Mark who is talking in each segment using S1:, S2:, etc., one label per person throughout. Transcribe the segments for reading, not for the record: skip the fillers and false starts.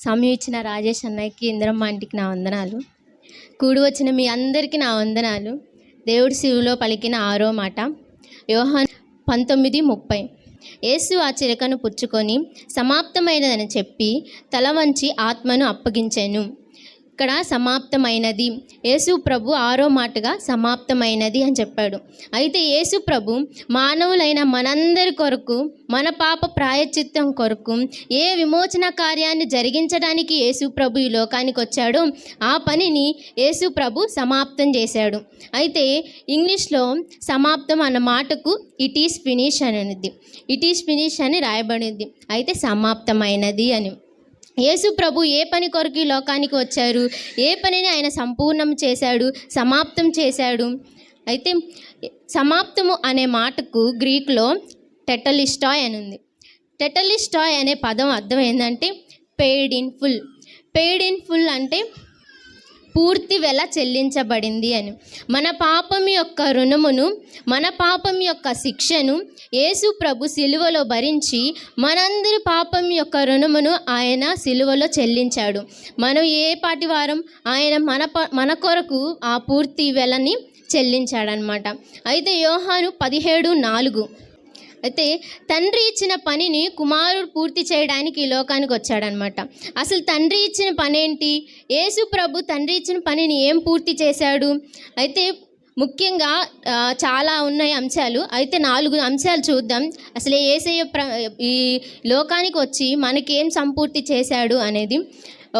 S1: సమయం ఇచ్చిన రాజేష్ అన్నయ్యకి, ఇంద్రమ్మ ఆంటీకి నా వందనాలు. కూడి వచ్చిన మీ అందరికీ నా వందనాలు. దేవుడి శివులో పలికిన 6వ మాట యోహాను 19:30. యేసు ఆ చిలకను పుచ్చుకొని సమాప్తమైనదని చెప్పి తల వంచి ఆత్మను అప్పగించెను. ఇక్కడ సమాప్తమైనది, యేసు ప్రభు 6వ మాటగా సమాప్తమైనది అని చెప్పాడు. అయితే యేసు ప్రభు మానవులైన మనందరి కొరకు, మన పాప ప్రాయశ్చిత్తం కొరకు ఏ విమోచన కార్యాన్ని జరిగించడానికి యేసు ప్రభు ఈ లోకానికి వచ్చాడో ఆ పనిని యేసు ప్రభు సమాప్తం చేశాడు. అయితే ఇంగ్లీష్లో సమాప్తం అన్న మాటకు ఇట్ ఈస్ ఫినిష్ అనేది, ఇట్ ఈస్ ఫినిష్ అని రాయబడింది. అయితే సమాప్తమైనది అని. యేసు ప్రభు ఏ పని కొరకు ఈ లోకానికి వచ్చారు, ఏ పనిని ఆయన సంపూర్ణం చేశాడు, సమాప్తం చేశాడు. అయితే సమాప్తము అనే మాటకు గ్రీక్లో టెటలిస్టాయ్ అని ఉంది. టెటలిస్టాయ్ అనే పదం అర్థం ఏంటంటే paid in full. Paid in full అంటే పూర్తి వెల చెల్లించబడింది అని. మన పాపం యొక్క రుణమును, మన పాపం యొక్క శిక్షను యేసు ప్రభు సిలువలో భరించి మనందరి పాపం యొక్క రుణమును ఆయన సిలువలో చెల్లించాడు. మనం ఏ పాటి వారం ఆయన మన కొరకు ఆ పూర్తి వెలని చెల్లించాడనమాట. అయితే యోహాను 17:4. అయితే తండ్రి ఇచ్చిన పనిని కుమారుడు పూర్తి చేయడానికి ఈ లోకానికి వచ్చాడనమాట. అసలు తండ్రి ఇచ్చిన పని ఏంటి? యేసు ప్రభు తండ్రి ఇచ్చిన పనిని ఏం పూర్తి చేశాడు? అయితే ముఖ్యంగా చాలా ఉన్నాయి అంశాలు. అయితే 4 అంశాలు చూద్దాం. అసలు యేసయ్య ఈ లోకానికి వచ్చి మనకేం సంపూర్తి చేశాడు అనేది.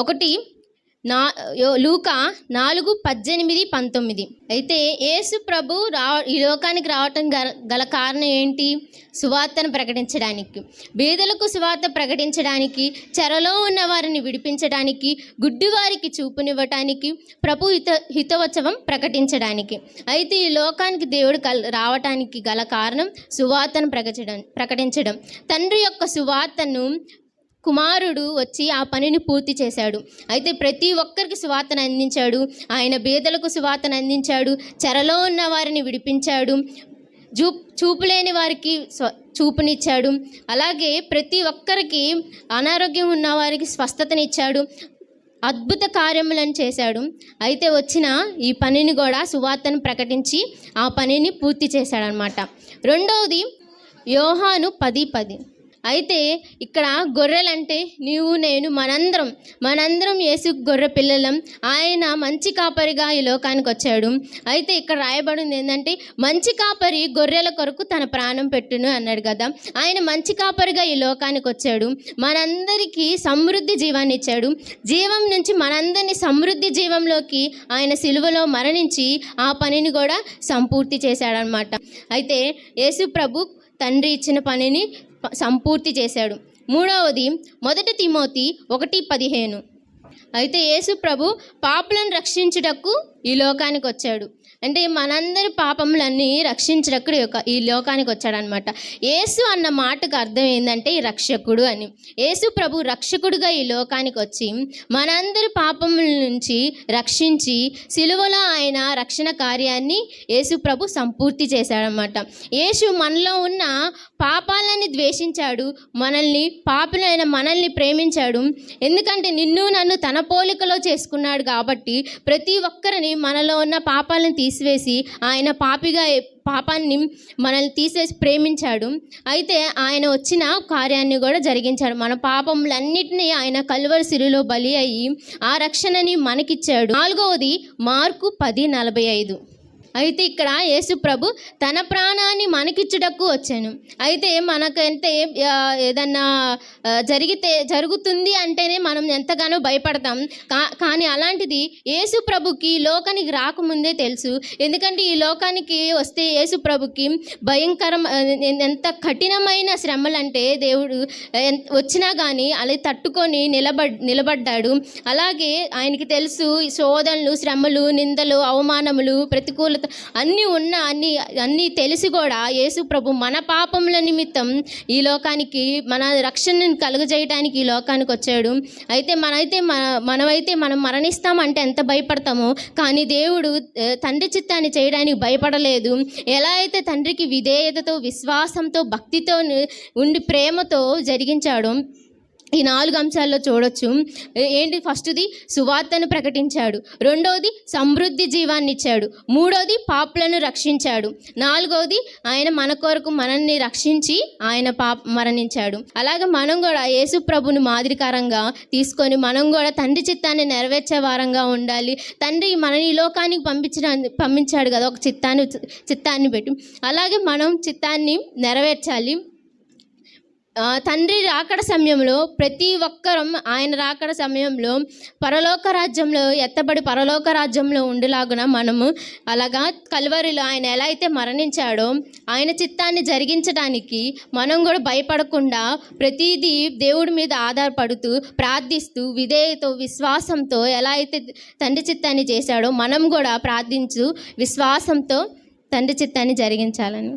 S1: 1 లూకా 4:18-19. అయితే యేసు ప్రభు ఈ లోకానికి రావటం గల కారణం ఏంటి? సువార్తను ప్రకటించడానికి, బీదలకు సువార్త ప్రకటించడానికి, చెరలో ఉన్న వారిని విడిపించడానికి, గుడ్డివారికి చూపునివ్వటానికి, ప్రభు హితవచనం ప్రకటించడానికి. అయితే ఈ లోకానికి దేవుడు రావటానికి గల కారణం సువార్తను ప్రకటించడం. తండ్రి యొక్క సువార్తను కుమారుడు వచ్చి ఆ పనిని పూర్తి చేశాడు. అయితే ప్రతి ఒక్కరికి సువార్తను అందించాడు. ఆయన బీదలకు సువార్తను అందించాడు, చెరలో ఉన్న వారిని విడిపించాడు, చూపులేని వారికి చూపునిచ్చాడు. అలాగే ప్రతి ఒక్కరికి, అనారోగ్యం ఉన్న వారికి స్వస్థతనిచ్చాడు, అద్భుత కార్యములను చేశాడు. అయితే వచ్చిన ఈ పనిని కూడా సువార్తను ప్రకటించి ఆ పనిని పూర్తి చేశాడనమాట. 2వది యోహాను 10:10. అయితే ఇక్కడ గొర్రెలంటే నీవు నేను మనందరం యేసు గొర్రె పిల్లలం. ఆయన మంచి కాపరిగా ఈ లోకానికి వచ్చాడు. అయితే ఇక్కడ రాయబడింది ఏంటంటే మంచి కాపరి గొర్రెల కొరకు తన ప్రాణం పెట్టును అన్నాడు కదా. ఆయన మంచి కాపరిగా ఈ లోకానికి వచ్చాడు, మనందరికీ సమృద్ధి జీవాన్ని ఇచ్చాడు. జీవం నుంచి మనందరినీ సమృద్ధి జీవంలోకి ఆయన సిలువలో మరణించి ఆ పనిని కూడా సంపూర్తి చేశాడనమాట. అయితే యేసు ప్రభు తండ్రి ఇచ్చిన పనిని సంపూర్తి చేశాడు. 3వది 1 తిమోతి 1:15. అయితే యేసు ప్రభు పాపులను రక్షించుటకు ఈ లోకానికి వచ్చాడు. అంటే మనందరి పాపములన్నీ రక్షించడానికి ఈ లోకానికి వచ్చాడనమాట. యేసు అన్న మాటకు అర్థం ఏంటంటే రక్షకుడు అని. యేసు ప్రభు రక్షకుడుగా ఈ లోకానికి వచ్చి మనందరి పాపముల నుంచి రక్షించి సిలువలో ఆయన రక్షణ కార్యాన్ని యేసు ప్రభు సంపూర్తి చేశాడనమాట. యేసు మనలో ఉన్న పాపాలని ద్వేషించాడు, పాపులైన మనల్ని ప్రేమించాడు. ఎందుకంటే నిన్ను నన్ను తన పోలికలో చేసుకున్నాడు కాబట్టి ప్రతి ఒక్కరిని మనలో ఉన్న పాపాలను తీసివేసి ఆయన పాపాన్ని మనల్ని తీసేసి ప్రేమించాడు. అయితే ఆయన వచ్చిన కార్యాన్ని కూడా జరిగించాడు. మన పాపములన్నిటినీ ఆయన కల్వరి శిలువలో బలి అయ్యి ఆ రక్షణని మనకిచ్చాడు. 4వది మార్కు 10:45. అయితే ఇక్కడ యేసు ప్రభు తన ప్రాణాన్ని మనకిచ్చుటకు వచ్చాను. అయితే మనకంటే ఏదన్నా జరుగుతుంది అంటేనే మనం ఎంతగానో భయపడతాం. కానీ అలాంటిది యేసు ప్రభుకి లోకానికి రాకముందే తెలుసు. ఎందుకంటే ఈ లోకానికి వస్తే యేసు ప్రభుకి ఎంత కఠినమైన శ్రమలు అంటే దేవుడు వచ్చినా కానీ అలా తట్టుకొని నిలబడ్డాడు. అలాగే ఆయనకి తెలుసు శోధనలు, శ్రమలు, నిందలు, అవమానములు, ప్రతికూలత అన్నీ తెలిసి కూడా యేసు ప్రభు మన పాపముల నిమిత్తం ఈ లోకానికి మన రక్షణను కలుగజేయడానికి ఈ లోకానికి వచ్చాడు. అయితే మనం మరణిస్తామంటే ఎంత భయపడతామో, కానీ దేవుడు తండ్రి చిత్తాన్ని చేయడానికి భయపడలేదు. ఎలా అయితే తండ్రికి విధేయతతో, విశ్వాసంతో, భక్తితో ఉండి ప్రేమతో జరిగించాడో ఈ 4 అంశాల్లో చూడొచ్చు. ఏంటి? ఫస్ట్ది సువార్తను ప్రకటించాడు, రెండవది సమృద్ధి జీవాన్ని ఇచ్చాడు, మూడవది పాపులను రక్షించాడు, నాలుగవది ఆయన మన కొరకు మనల్ని రక్షించి ఆయన మరణించాడు. అలాగే మనం కూడా యేసు ప్రభుని మాదిరికరంగా తీసుకొని మనం కూడా తండ్రి చిత్తాన్ని నెరవేర్చే వారంగా ఉండాలి. తండ్రి మనని ఈ లోకానికి పంపించాడు కదా ఒక చిత్తాన్ని పెట్టి, అలాగే మనం చిత్తాన్ని నెరవేర్చాలి. తండ్రి రాకడ సమయంలో ప్రతి ఒక్కరం ఆయన రాకడ సమయంలో పరలోక రాజ్యంలో ఎత్తబడి పరలోక రాజ్యంలో ఉండేలాగున మనము అలాగా కల్వరిలో ఆయన ఎలా అయితే మరణించాడో ఆయన చిత్తాన్ని జరిగించడానికి మనం కూడా భయపడకుండా ప్రతిదీ దేవుడి మీద ఆధారపడుతూ ప్రార్థిస్తూ విధేయతో విశ్వాసంతో ఎలా అయితే తండ్రి చిత్తాన్ని చేశాడో మనం కూడా ప్రార్థించు విశ్వాసంతో తండ్రి చిత్తాన్ని జరిగించాలని.